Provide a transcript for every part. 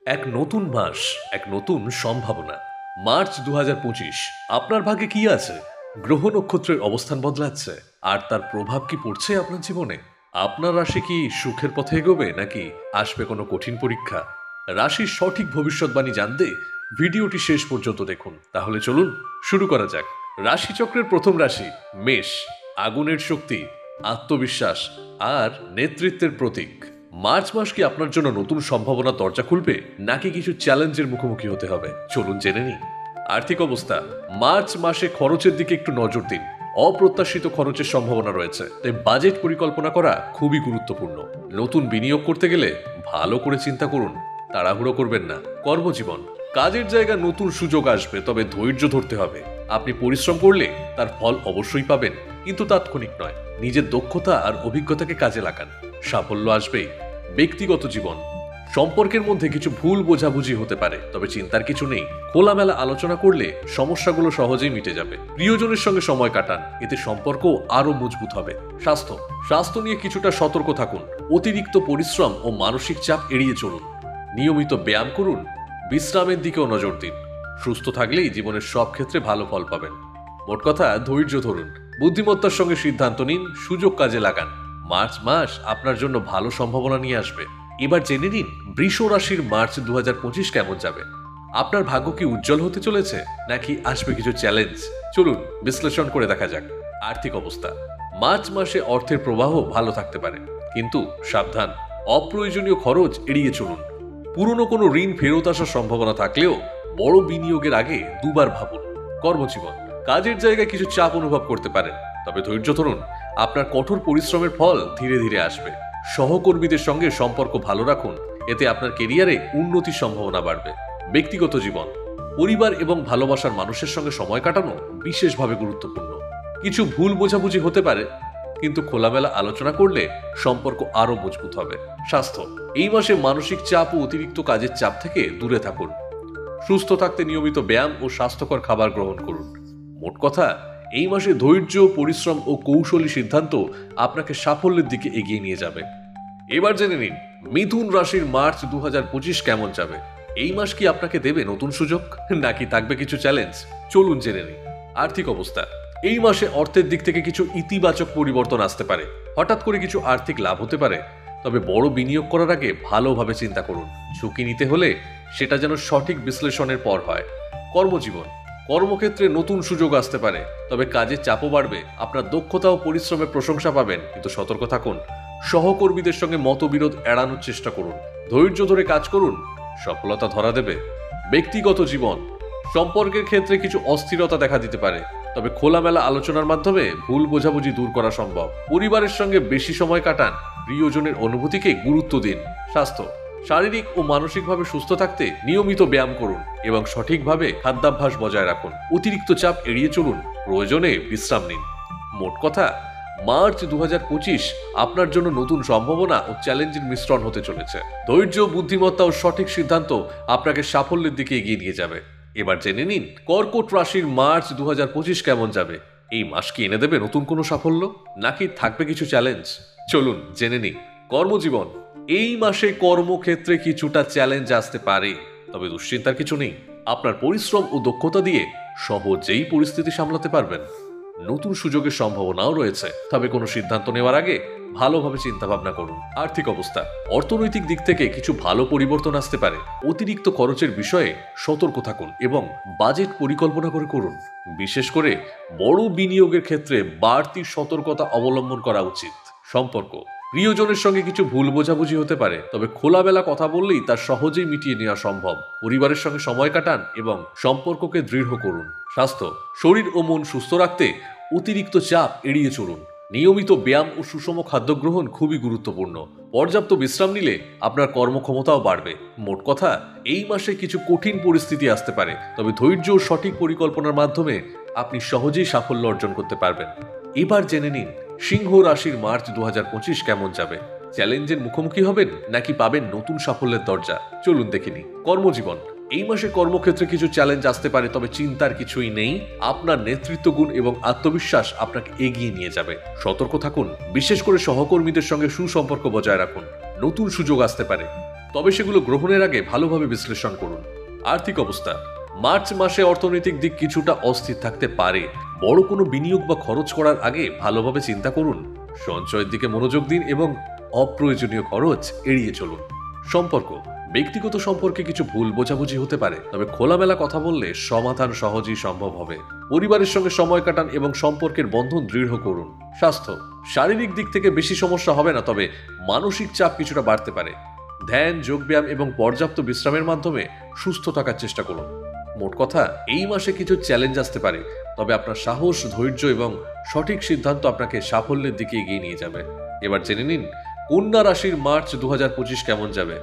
এক নতুন মাস, এক নতুন সম্ভাবনা। মার্চ ২০২৫। আপনার ভাগ্যে কি আছে? গ্রহ নক্ষত্রের অবস্থান বদলাচ্ছে, আর তার প্রভাব কি পড়ছে আপনার জীবনে? আপনার রাশি কি সুখের পথে এগোবে, নাকি আসবে কোনো কঠিন পরীক্ষা? রাশির সঠিক ভবিষ্যৎবাণী জানতে ভিডিওটি শেষ পর্যন্ত দেখুন। তাহলে চলুন শুরু করা যাক। রাশিচক্রের প্রথম রাশি মেষ। আগুনের শক্তি, আত্মবিশ্বাস আর নেতৃত্বের প্রতীক। মার্চ মাস কি আপনার জন্য নতুন সম্ভাবনা দরজা খুলবে, নাকি কিছু চ্যালেঞ্জের মুখোমুখি হতে হবে? চলুন জেনে নিই। আর্থিক অবস্থা। মার্চ মাসে খরচের দিকে একটু নজর দিন। অপ্রত্যাশিত খরচের সম্ভাবনা রয়েছে, তাই বাজেট পরিকল্পনা করা খুবই গুরুত্বপূর্ণ। নতুন বিনিয়োগ করতে গেলে ভালো করে চিন্তা করুন, তাড়াহুড়ো করবেন না। কর্মজীবন। কাজের জায়গায় নতুন সুযোগ আসবে, তবে ধৈর্য ধরতে হবে। আপনি পরিশ্রম করলে তার ফল অবশ্যই পাবেন, কিন্তু তাৎক্ষণিক নয়। নিজের দক্ষতা আর অভিজ্ঞতাকে কাজে লাগান, সাফল্য আসবেই। ব্যক্তিগত জীবন। সম্পর্কের মধ্যে কিছু ভুল বোঝাবুঝি হতে পারে, তবে চিন্তার কিছু নেই। খোলামেলা আলোচনা করলে সমস্যাগুলো সহজেই মিটে যাবে। প্রিয়জনের সঙ্গে সময় কাটান, এতে সম্পর্ক আরো মজবুত হবে। স্বাস্থ্য। স্বাস্থ্য নিয়ে কিছুটা সতর্ক থাকুন। অতিরিক্ত পরিশ্রম ও মানসিক চাপ এড়িয়ে চলুন। নিয়মিত ব্যায়াম করুন, বিশ্রামের দিকেও নজর দিন। সুস্থ থাকলেই জীবনের সব ক্ষেত্রে ভালো ফল পাবেন। মোট কথা, ধৈর্য ধরুন, বুদ্ধিমত্তার সঙ্গে সিদ্ধান্ত নিন, সুযোগ কাজে লাগান। মার্চ মাস আপনার জন্য ভালো সম্ভাবনা নিয়ে আসবে। এবার জেনে নিন বৃষ রাশির মার্চ ২০২৫ কেমন যাবে। আপনার ভাগ্য কি উজ্জ্বল হতে চলেছে, নাকি আসবে কিছু চ্যালেঞ্জ? চলুন বিশ্লেষণ করে দেখা যাক। আর্থিক অবস্থা। মার্চ মাসে অর্থের প্রবাহ ভালো থাকতে পারে, কিন্তু সাবধান, অপ্রয়োজনীয় খরচ এড়িয়ে চলুন। পুরনো কোনো ঋণ ফেরত আসার সম্ভাবনা থাকলেও বড় বিনিয়োগের আগে দুবার ভাবুন। কর্মজীবন। কাজের জায়গায় কিছু চাপ অনুভব করতে পারেন, তবে ধৈর্য ধরুন। আপনার কঠোর পরিশ্রমের ফল ধীরে ধীরে আসবে। সহকর্মীদের সঙ্গে সম্পর্ক ভালো রাখুন, এতে আপনার কেরিয়ারে উন্নতির সম্ভাবনা বাড়বে। ব্যক্তিগত জীবন। পরিবার এবং ভালোবাসার মানুষের সঙ্গে সময় কাটানো বিশেষভাবে গুরুত্বপূর্ণ। কিছু ভুল বোঝাবুঝি হতে পারে, কিন্তু খোলামেলা আলোচনা করলে সম্পর্ক আরো মজবুত হবে। স্বাস্থ্য। এই মাসে মানসিক চাপ ও অতিরিক্ত কাজের চাপ থেকে দূরে থাকুন। সুস্থ থাকতে নিয়মিত ব্যায়াম ও স্বাস্থ্যকর খাবার গ্রহণ করুন। মোট কথা, এই মাসে ধৈর্য, পরিশ্রম ও কৌশলী সিদ্ধান্ত আপনাকে সাফল্যের দিকে এগিয়ে নিয়ে যাবে। এবার জেনে নিন মিথুন রাশির মার্চ ২০২৫ কেমন যাবে। এই মাস কি আপনাকে দেবে নতুন সুযোগ, নাকি থাকবে কিছু চ্যালেঞ্জ? চলুন জেনে নিন। আর্থিক অবস্থা। এই মাসে অর্থের দিক থেকে কিছু ইতিবাচক পরিবর্তন আসতে পারে। হঠাৎ করে কিছু আর্থিক লাভ হতে পারে, তবে বড় বিনিয়োগ করার আগে ভালোভাবে চিন্তা করুন। ঝুঁকি নিতে হলে সেটা যেন সঠিক বিশ্লেষণের পর হয়। কর্মজীবন। কর্মক্ষেত্রে নতুন সুযোগ আসতে পারে, তবে কাজের চাপও বাড়বে। আপনার দক্ষতা ও পরিশ্রমের প্রশংসা পাবেন, কিন্তু সতর্ক থাকুন। সহকর্মীদের সঙ্গে মতবিরোধ এড়ানোর চেষ্টা করুন। ধৈর্য ধরে কাজ করুন, সফলতা ধরা দেবে। ব্যক্তিগত জীবন। সম্পর্কের ক্ষেত্রে কিছু অস্থিরতা দেখা দিতে পারে, তবে খোলামেলা আলোচনার মাধ্যমে ভুল বোঝাবুঝি দূর করা সম্ভব। পরিবারের সঙ্গে বেশি সময় কাটান, প্রিয়জনের অনুভূতিকে গুরুত্ব দিন। স্বাস্থ্য। শারীরিক ও মানসিকভাবে সুস্থ থাকতে নিয়মিত ব্যায়াম করুন এবং সঠিকভাবে খাদ্যাভ্যাস বজায় রাখুন। অতিরিক্ত চাপ এড়িয়ে চলুন, প্রয়োজনে বিশ্রাম নিন। মোট কথা, মার্চ ২০২৫ আপনার জন্য নতুন সম্ভাবনা ও চ্যালেঞ্জের মিশ্রণ হতে চলেছে। ধৈর্য, বুদ্ধিমত্তা ও সঠিক সিদ্ধান্ত আপনাকে সাফল্যের দিকে এগিয়ে নিয়ে যাবে। এবার জেনে নিন কর্কট রাশির মার্চ ২০২৫ কেমন যাবে। এই মাস কি এনে দেবে নতুন কোনো সাফল্য, নাকি থাকবে কিছু চ্যালেঞ্জ? চলুন জেনে নিন। কর্মজীবন। এই মাসে কর্মক্ষেত্রে কিছুটা চ্যালেঞ্জ আসতে পারে, তবে দুশ্চিন্তার কিছু নেই। আপনার পরিশ্রম ও দক্ষতা দিয়ে সহজেই পরিস্থিতি সামলাতে পারবেন। নতুন সুযোগের সম্ভাবনাও রয়েছে, তবে কোনো সিদ্ধান্ত নেওয়ার আগে ভালোভাবে চিন্তা ভাবনা করুন। আর্থিক অবস্থা। অর্থনৈতিক দিক থেকে কিছু ভালো পরিবর্তন আসতে পারে। অতিরিক্ত খরচের বিষয়ে সতর্ক থাকুন এবং বাজেট পরিকল্পনা করে করুন। বিশেষ করে বড় বিনিয়োগের ক্ষেত্রে বাড়তি সতর্কতা অবলম্বন করা উচিত। সম্পর্ক। প্রিয়জনের সঙ্গে কিছু ভুল বোঝাবুঝি হতে পারে, তবে খোলামেলা কথা বললেই তা সহজেই মিটিয়ে নেওয়া সম্ভব। পরিবারের সঙ্গে সময় কাটান এবং সম্পর্ককে দৃঢ় করুন। স্বাস্থ্য। শরীর ও মন সুস্থ রাখতে অতিরিক্ত চাপ এড়িয়ে চলুন। নিয়মিত ব্যায়াম ও সুষম খাদ্য গ্রহণ খুবই গুরুত্বপূর্ণ। পর্যাপ্ত বিশ্রাম নিলে আপনার কর্মক্ষমতাও বাড়বে। মোট কথা, এই মাসে কিছু কঠিন পরিস্থিতি আসতে পারে, তবে ধৈর্য ও সঠিক পরিকল্পনার মাধ্যমে আপনি সহজেই সাফল্য অর্জন করতে পারবেন। এবার জেনে নিন সিংহ রাশির মার্চ ২০২৫ কেমন যাবে। চ্যালেঞ্জের মুখোমুখি হবেন, নাকি পাবেন নতুন সাফল্যের দরজা? চলুন দেখে নিই। কর্মজীবন। এই মাসে কর্মক্ষেত্রে কিছু চ্যালেঞ্জ আসতে পারে, তবে চিন্তার কিছুই নেই। আপনার নেতৃত্ব গুণ এবং আত্মবিশ্বাস আপনাকে এগিয়ে নিয়ে যাবে। সতর্ক থাকুন, বিশেষ করে সহকর্মীদের সঙ্গে সুসম্পর্ক বজায় রাখুন। নতুন সুযোগ আসতে পারে। তবে সেগুলো গ্রহণের আগে ভালোভাবে বিশ্লেষণ করুন। আর্থিক অবস্থা, মার্চ মাসে অর্থনৈতিক দিক কিছুটা অস্থির থাকতে পারে। বড় কোনো বিনিয়োগ বা খরচ করার আগে ভালোভাবে চিন্তা করুন। সঞ্চয়ের দিকে মনোযোগ দিন এবং অপ্রয়োজনীয় খরচ এড়িয়ে চলুন। সম্পর্ক, ব্যক্তিগত সম্পর্কে কিছু ভুল বোঝাবুঝি হতে পারে, তবে খোলামেলা কথা বললে সমাধান সহজেই সম্ভব হবে। পরিবারের সঙ্গে সময় কাটান এবং সম্পর্কের বন্ধন দৃঢ় করুন। স্বাস্থ্য, শারীরিক দিক থেকে বেশি সমস্যা হবে না, তবে মানসিক চাপ কিছুটা বাড়তে পারে। ধ্যান, যোগব্যায়াম এবং পর্যাপ্ত বিশ্রামের মাধ্যমে সুস্থ থাকার চেষ্টা করুন। মোট কথা, এই মাসে কিছু চ্যালেঞ্জ আসতে পারে, তবে আপনার সাহস, ধৈর্য এবং সঠিক সিদ্ধান্ত আপনাকে সাফল্যের দিকে এগিয়ে নিয়ে যাবে। এবার জেনে নিন কন্যা রাশির মার্চ 2025 কেমন যাবে।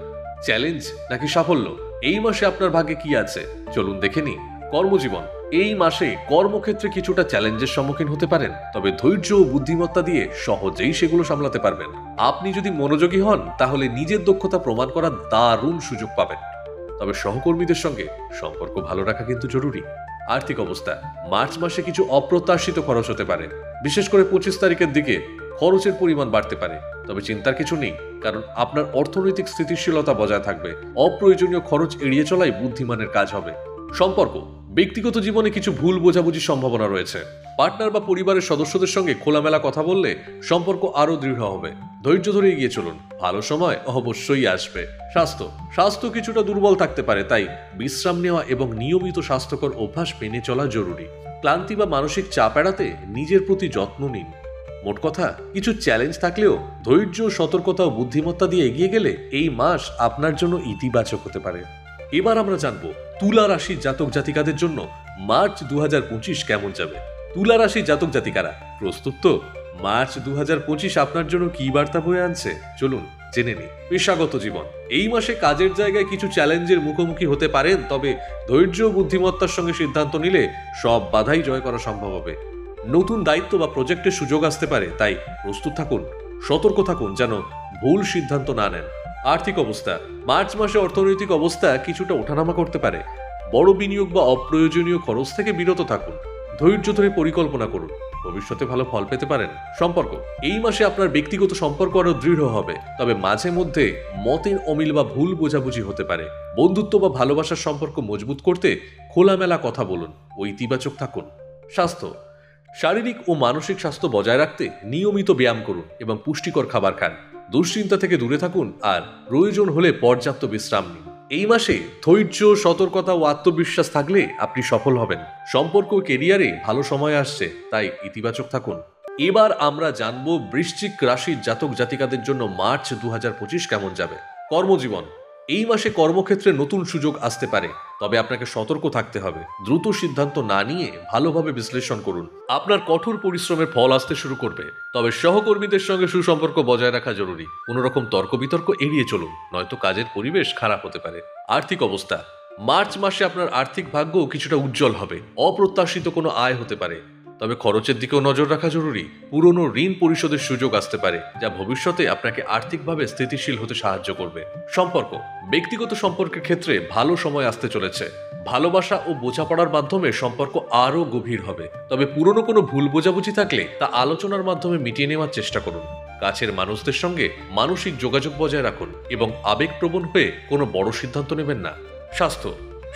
চ্যালেঞ্জ নাকি সাফল্য, এই মাসে আপনার ভাগ্যে কি আছে চলুন দেখে নিই। কর্মজীবন, এই মাসে কর্মক্ষেত্রে কিছুটা চ্যালেঞ্জের সম্মুখীন হতে পারেন, তবে ধৈর্য ও বুদ্ধিমত্তা দিয়ে সহজেই সেগুলো সামলাতে পারবেন। আপনি যদি মনোযোগী হন তাহলে নিজের দক্ষতা প্রমাণ করার দারুণ সুযোগ পাবেন। তবে সহকর্মীদের সঙ্গে সম্পর্ক ভালো রাখা কিন্তু জরুরি। আর্থিক অবস্থা, মার্চ মাসে কিছু অপ্রত্যাশিত খরচ হতে পারে, বিশেষ করে 25 তারিখের দিকে খরচের পরিমাণ বাড়তে পারে। তবে চিন্তার কিছু নেই, কারণ আপনার অর্থনৈতিক স্থিতিশীলতা বজায় থাকবে। অপ্রয়োজনীয় খরচ এড়িয়ে চলাই বুদ্ধিমানের কাজ হবে। সম্পর্ক, ব্যক্তিগত জীবনে কিছু ভুল বোঝাবুঝির সম্ভাবনা রয়েছে। পার্টনার বা পরিবারের সদস্যদের সঙ্গে খোলামেলা কথা বললে সম্পর্ক আরো দৃঢ় হবে। ধৈর্য ধরে এগিয়ে চলুন, ভালো সময় অবশ্যই আসবে। স্বাস্থ্য কিছুটা দুর্বল থাকতে পারে, তাই বিশ্রাম নেওয়া এবং নিয়মিত স্বাস্থ্যকর অভ্যাস মেনে চলা জরুরি। ক্লান্তি বা মানসিক চাপ এড়াতে নিজের প্রতি যত্ন নিন। মোট কথা, কিছু চ্যালেঞ্জ থাকলেও ধৈর্য, সতর্কতা ও বুদ্ধিমত্তা দিয়ে এগিয়ে গেলে এই মাস আপনার জন্য ইতিবাচক হতে পারে। এবার আমরা জানবো তুলা রাশির জাতক জাতিকাদের জন্য মার্চ 2025 কেমন যাবে। তুলা রাশির জাতক জাতিকারা প্রস্তুত তো? মার্চ 2025 আপনার জন্য কি বার্তা বয়ে আনছে চলুন জেনে নিই। পেশাগত জীবন, এই মাসে কাজের জায়গায় কিছু চ্যালেঞ্জের মুখোমুখি হতে পারেন, তবে ধৈর্য ও বুদ্ধিমত্তার সঙ্গে সিদ্ধান্ত নিলে সব বাধাই জয় করা সম্ভব হবে। নতুন দায়িত্ব বা প্রজেক্টের সুযোগ আসতে পারে, তাই প্রস্তুত থাকুন, সতর্ক থাকুন যেন ভুল সিদ্ধান্ত না নেন। আর্থিক অবস্থা, মার্চ মাসে অর্থনৈতিক অবস্থা কিছুটা ওঠানামা করতে পারে। বড় বিনিয়োগ বা অপ্রয়োজনীয় খরচ থেকে বিরত থাকুন। ধৈর্য ধরে পরিকল্পনা করুন, ভবিষ্যতে ভালো ফল পেতে পারেন। সম্পর্ক, এই মাসে আপনার ব্যক্তিগত সম্পর্ক আরো দৃঢ় হবে, তবে মাঝে মধ্যে মতের অমিল বা ভুল বোঝাবুঝি হতে পারে। বন্ধুত্ব বা ভালোবাসার সম্পর্ক মজবুত করতে খোলামেলা কথা বলুন ও ইতিবাচক থাকুন। স্বাস্থ্য, শারীরিক ও মানসিক স্বাস্থ্য বজায় রাখতে নিয়মিত ব্যায়াম করুন এবং পুষ্টিকর খাবার খান। দুশ্চিন্তা থেকে দূরে থাকুন আর প্রয়োজন হলে পর্যাপ্ত বিশ্রাম নিন। এই মাসে ধৈর্য, সতর্কতা ও আত্মবিশ্বাস থাকলে আপনি সফল হবেন। সম্পর্ক ও কেরিয়ারে ভালো সময় আসছে, তাই ইতিবাচক থাকুন। এবার আমরা জানবো বৃশ্চিক রাশির জাতক জাতিকাদের জন্য মার্চ 2025 কেমন যাবে। কর্মজীবন, এই মাসে কর্মক্ষেত্রে নতুন সুযোগ আসতে পারে, তবে আপনাকে সতর্ক থাকতে হবে। দ্রুত সিদ্ধান্ত না নিয়ে ভালোভাবে বিশ্লেষণ করুন। আপনার কঠোর পরিশ্রমের ফল আসতে শুরু করবে, তবে সহকর্মীদের সঙ্গে সুসম্পর্ক বজায় রাখা জরুরি। কোনো রকম তর্ক বিতর্ক এড়িয়ে চলুন, নয়তো কাজের পরিবেশ খারাপ হতে পারে। আর্থিক অবস্থা, মার্চ মাসে আপনার আর্থিক ভাগ্য কিছুটা উজ্জ্বল হবে। অপ্রত্যাশিত কোনো আয় হতে পারে, তবে খরচের দিকেও নজর রাখা জরুরি। পুরনো ঋণ পরিশোধের সুযোগ আসতে পারে, যা ভবিষ্যতে আপনাকে আর্থিকভাবে স্থিতিশীল হতে সাহায্য করবে। সম্পর্ক, ব্যক্তিগত সম্পর্কের ক্ষেত্রে ভালো সময় আসতে চলেছে। ভালোবাসা ও বোঝাপড়ার মাধ্যমে সম্পর্ক আরও গভীর হবে, তবে পুরনো কোনো ভুল বোঝাবুঝি থাকলে তা আলোচনার মাধ্যমে মিটিয়ে নেওয়ার চেষ্টা করুন। কাছের মানুষদের সঙ্গে মানসিক যোগাযোগ বজায় রাখুন এবং আবেগপ্রবণ হয়ে কোনো বড় সিদ্ধান্ত নেবেন না। স্বাস্থ্য,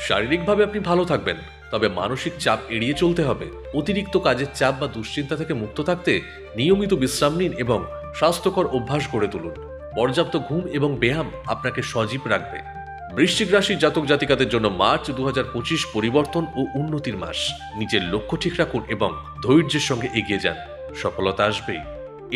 শারীরিকভাবে আপনি ভালো থাকবেন, তবে মানসিক চাপ এড়িয়ে চলতে হবে। অতিরিক্ত কাজের চাপ বা দুশ্চিন্তা থেকে মুক্ত থাকতে নিয়মিত বিশ্রাম নিন এবং স্বাস্থ্যকর অভ্যাস গড়ে তুলুন। পর্যাপ্ত ঘুম এবং ব্যায়াম আপনাকে সজীব রাখবে। বৃশ্চিক রাশির জাতক জাতিকাদের জন্য মার্চ 2025 পরিবর্তন ও উন্নতির মাস। নিজের লক্ষ্য ঠিক রাখুন এবং ধৈর্যের সঙ্গে এগিয়ে যান, সফলতা আসবেই।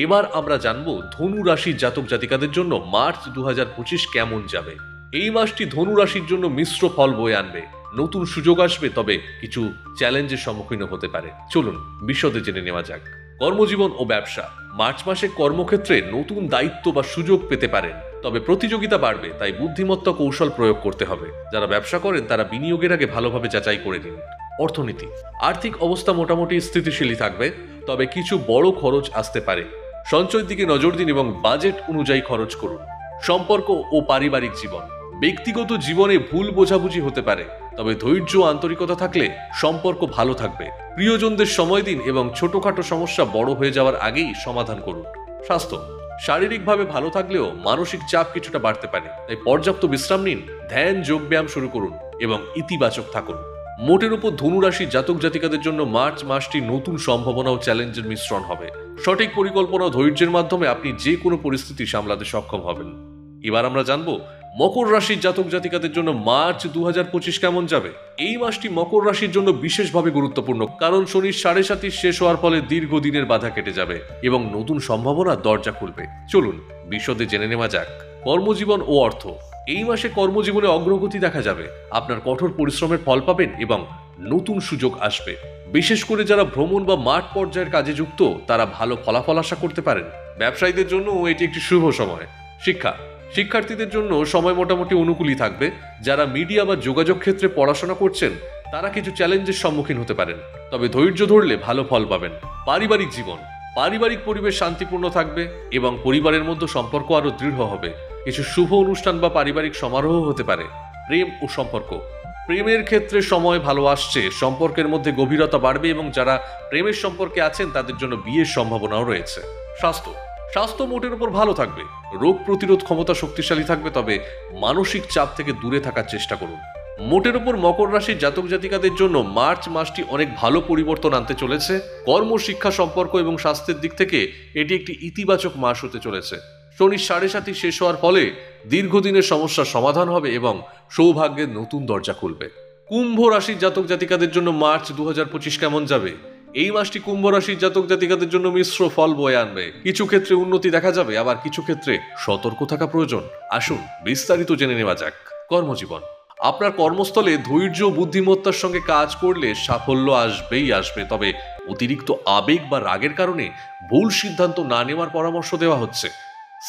এবার আমরা জানবো ধনু রাশির জাতক জাতিকাদের জন্য মার্চ 2025 কেমন যাবে। এই মাসটি ধনু রাশির জন্য মিশ্র ফল বয়ে আনবে। নতুন সুযোগ আসবে, তবে কিছু চ্যালেঞ্জের সম্মুখীন হতে পারে। চলুন বিশদে জেনে নেওয়া যাক। কর্মজীবন ও ব্যবসা, মার্চ মাসে কর্মক্ষেত্রে নতুন দায়িত্ব বা সুযোগ পেতে পারেন, তবে প্রতিযোগিতা বাড়বে, তাই বুদ্ধিমত্তা কৌশল প্রয়োগ করতে হবে। যারা ব্যবসা করেন তারা বিনিয়োগের আগে ভালোভাবে যাচাই করে নিন। অর্থনীতি, আর্থিক অবস্থা মোটামুটি স্থিতিশীলই থাকবে, তবে কিছু বড় খরচ আসতে পারে। সঞ্চয়ের দিকে নজর দিন এবং বাজেট অনুযায়ী খরচ করুন। সম্পর্ক ও পারিবারিক জীবন, ব্যক্তিগত জীবনে ভুল বোঝাবুঝি হতে পারে, তবে ধৈর্য ও আন্তরিকতা থাকলে সম্পর্ক ভালো থাকবে। প্রিয়জনদের সময় দিন এবং ছোটখাটো সমস্যা বড় হয়ে যাওয়ার আগেই সমাধান করুন। স্বাস্থ্য, শারীরিকভাবে ভালো থাকলেও মানসিক চাপ কিছুটা বাড়তে পারে, তাই পর্যাপ্ত বিশ্রাম নিন, ধ্যান যোগব্যায়াম শুরু করুন এবং ইতিবাচক থাকুন। মোটের উপর ধনু রাশির জাতক জাতিকাদের জন্য মার্চ মাসটি নতুন সম্ভাবনা ও চ্যালেঞ্জের মিশ্রণ হবে। সঠিক পরিকল্পনা ও ধৈর্যের মাধ্যমে আপনি যে কোনো পরিস্থিতি সামলাতে সক্ষম হবেন। এবার আমরা জানবো মকর রাশির জাতক জাতিকাদের জন্য মার্চ 2025 কেমন যাবে। এই মাসটি মকর রাশির জন্য বিশেষভাবে গুরুত্বপূর্ণ, কারণ শনির 7.5 শেষ হওয়ার ফলে দীর্ঘদিনের বাধা কেটে যাবে এবং নতুন সম্ভাবনার দরজা খুলবে। চলুন বিশদে জেনে নেওয়া যাক। কর্মজীবন ও অর্থ। এই মাসে কর্মজীবনে অগ্রগতি দেখা যাবে, আপনার কঠোর পরিশ্রমের ফল পাবেন এবং নতুন সুযোগ আসবে। বিশেষ করে যারা ভ্রমণ বা মাঠ পর্যায়ের কাজে যুক্ত তারা ভালো ফলাফল আশা করতে পারেন। ব্যবসায়ীদের জন্য এটি একটি শুভ সময়। শিক্ষা। শিক্ষার্থীদের জন্য সময় মোটামুটি অনুকূলই থাকবে। যারা মিডিয়া বা যোগাযোগ ক্ষেত্রে পড়াশোনা করছেন তারা কিছু চ্যালেঞ্জের সম্মুখীন হতে পারেন, তবে ধৈর্য ধরলে ভালো ফল পাবেন। পারিবারিক জীবন। পারিবারিক পরিবেশ শান্তিপূর্ণ থাকবে এবং পরিবারের মধ্যে সম্পর্ক আরো দৃঢ় হবে। কিছু শুভ অনুষ্ঠান বা পারিবারিক সমারোহ হতে পারে। প্রেম ও সম্পর্ক। প্রেমের ক্ষেত্রে সময় ভালো আসছে, সম্পর্কের মধ্যে গভীরতা বাড়বে এবং যারা প্রেমের সম্পর্কে আছেন তাদের জন্য বিয়ের সম্ভাবনাও রয়েছে। স্বাস্থ্য। স্বাস্থ্য মোটের উপর ভালো থাকবে, রোগ প্রতিরোধ ক্ষমতা শক্তিশালী থাকবে, তবে মানসিক চাপ থেকে দূরে থাকার চেষ্টা করুন। মোটের উপর মকর রাশির জাতক জাতিকাদের জন্য মার্চ মাসটি অনেক ভালো পরিবর্তন আনতে চলেছে। কর্ম, শিক্ষা, সম্পর্ক এবং স্বাস্থ্যের দিক থেকে এটি একটি ইতিবাচক মাস হতে চলেছে। শনির 7.5 শেষ হওয়ার ফলে দীর্ঘদিনের সমস্যার সমাধান হবে এবং সৌভাগ্যের নতুন দরজা খুলবে। কুম্ভ রাশির জাতক জাতিকাদের জন্য মার্চ 2025 কেমন যাবে। এই মাসটি কুম্ভ রাশির জাতক জাতিকাদের জন্য মিশ্র ফল বয়ে আনবে। কিছু ক্ষেত্রে উন্নতি দেখা যাবে, আবার কিছু ক্ষেত্রে সতর্ক থাকা প্রয়োজন। আসুন বিস্তারিত জেনে নেওয়া যাক। কর্মজীবন। আপনার কর্মস্থলে ধৈর্য ও বুদ্ধিমত্তার সঙ্গে কাজ করলে সাফল্য আসবেই আসবে, তবে অতিরিক্ত আবেগ বা রাগের কারণে ভুল সিদ্ধান্ত না নেওয়ার পরামর্শ দেওয়া হচ্ছে।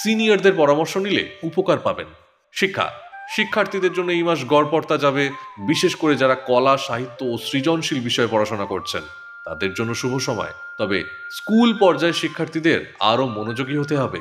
সিনিয়রদের পরামর্শ নিলে উপকার পাবেন। শিক্ষা। শিক্ষার্থীদের জন্য এই মাস গড়পড়তা যাবে, বিশেষ করে যারা কলা, সাহিত্য ও সৃজনশীল বিষয়ে পড়াশোনা করছেন তাদের জন্য শুভ সময়, তবে স্কুল পর্যায়ের শিক্ষার্থীদের আরও মনোযোগী হতে হবে।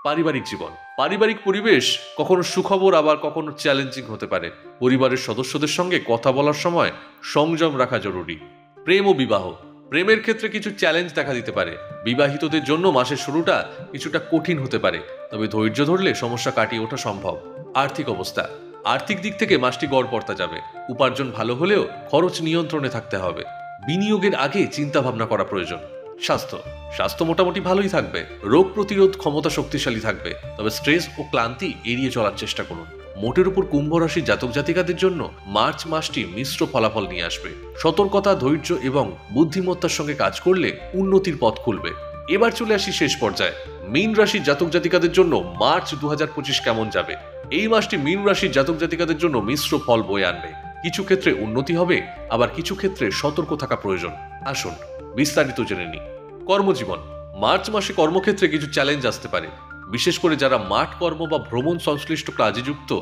পারিবারিক জীবন। পারিবারিক পরিবেশ কখনো সুখবর আবার কখনো চ্যালেঞ্জিং হতে পারে। পরিবারের সদস্যদের সঙ্গে কথা বলার সময় সংযম রাখা জরুরি। প্রেম ও বিবাহ। প্রেমের ক্ষেত্রে কিছু চ্যালেঞ্জ দেখা দিতে পারে। বিবাহিতদের জন্য মাসের শুরুটা কিছুটা কঠিন হতে পারে, তবে ধৈর্য ধরলে সমস্যা কাটিয়ে ওঠা সম্ভব। আর্থিক অবস্থা। আর্থিক দিক থেকে মাসটি গড়পড়তা যাবে। উপার্জন ভালো হলেও খরচ নিয়ন্ত্রণে থাকতে হবে। বিনিয়োগের আগে চিন্তা ভাবনা করা প্রয়োজন। স্বাস্থ্য। স্বাস্থ্য মোটামুটি ভালোই থাকবে, রোগ প্রতিরোধ ক্ষমতা শক্তিশালী থাকবে, তবে স্ট্রেস ও ক্লান্তি এড়িয়ে চলার চেষ্টা করুন। মোটের উপর কুম্ভ রাশির জাতক জাতিকাদের জন্য মার্চ মাসটি মিশ্র ফলাফল নিয়ে আসবে। সতর্কতা, ধৈর্য এবং বুদ্ধিমত্তার সঙ্গে কাজ করলে উন্নতির পথ খুলবে। এবার চলে আসি শেষ পর্যায়ে। মীন রাশির জাতক জাতিকাদের জন্য মার্চ 2025 কেমন যাবে। এই মাসটি মীন রাশির জাতক জাতিকাদের জন্য মিশ্র ফল বয়ে আনবে। কিছু ক্ষেত্রে উন্নতি হবে, আবার কিছু ক্ষেত্রে সতর্ক থাকা প্রয়োজন। আসুন বিস্তারিত জেনে নিই। কর্মজীবন। মার্চ মাসে কর্মক্ষেত্রে কিছু চ্যালেঞ্জ আসতে পারে, বিশেষ করে যারা মাঠ কর্ম বা ভ্রমণ সংশ্লিষ্ট কাজে যুক্ত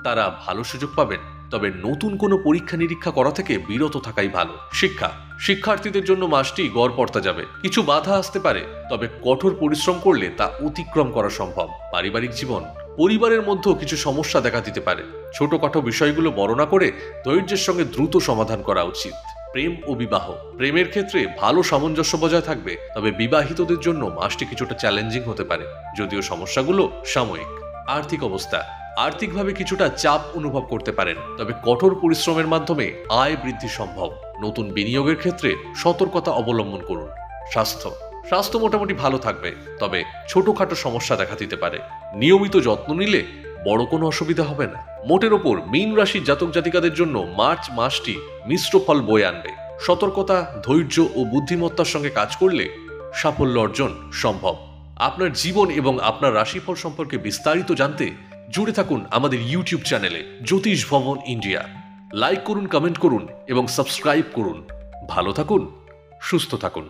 তারা ভালো সুযোগ পাবেন, তবে নতুন কোনো পরীক্ষা নিরীক্ষা করা থেকে বিরত থাকাই ভালো। শিক্ষা। শিক্ষার্থীদের জন্য মাসটি গড়পড়তা যাবে। কিছু বাধা আসতে পারে, তবে কঠোর পরিশ্রম করলে তা অতিক্রম করা সম্ভব। পারিবারিক জীবন। পরিবারের মধ্যেও কিছু সমস্যা দেখা দিতে পারে। ছোটখাটো বিষয়গুলো বড় না করে ধৈর্যের সঙ্গে দ্রুত সমাধান করা উচিত। প্রেম ও বিবাহ। প্রেমের ক্ষেত্রে ভালো সামঞ্জস্য বজায় থাকবে, তবে বিবাহিতদের জন্য মাসটি কিছুটা চ্যালেঞ্জিং হতে পারে, যদিও সমস্যাগুলো সাময়িক। আর্থিক অবস্থা। আর্থিকভাবে কিছুটা চাপ অনুভব করতে পারেন, তবে কঠোর পরিশ্রমের মাধ্যমে আয় বৃদ্ধি সম্ভব। নতুন বিনিয়োগের ক্ষেত্রে সতর্কতা অবলম্বন করুন। স্বাস্থ্য। স্বাস্থ্য মোটামুটি ভালো থাকবে, তবে ছোটখাটো সমস্যা দেখা দিতে পারে। নিয়মিত যত্ন নিলে বড় কোনো অসুবিধা হবে না। মোটের ওপর মীন রাশির জাতক জাতিকাদের জন্য মার্চ মাসটি মিশ্র ফল বয়ে আনবে। সতর্কতা, ধৈর্য ও বুদ্ধিমত্তার সঙ্গে কাজ করলে সাফল্য অর্জন সম্ভব। আপনার জীবন এবং আপনার রাশিফল সম্পর্কে বিস্তারিত জানতে জুড়ে থাকুন আমাদের ইউটিউব চ্যানেলে জ্যোতিষ ভবন ইন্ডিয়া। লাইক করুন, কমেন্ট করুন এবং সাবস্ক্রাইব করুন। ভালো থাকুন, সুস্থ থাকুন।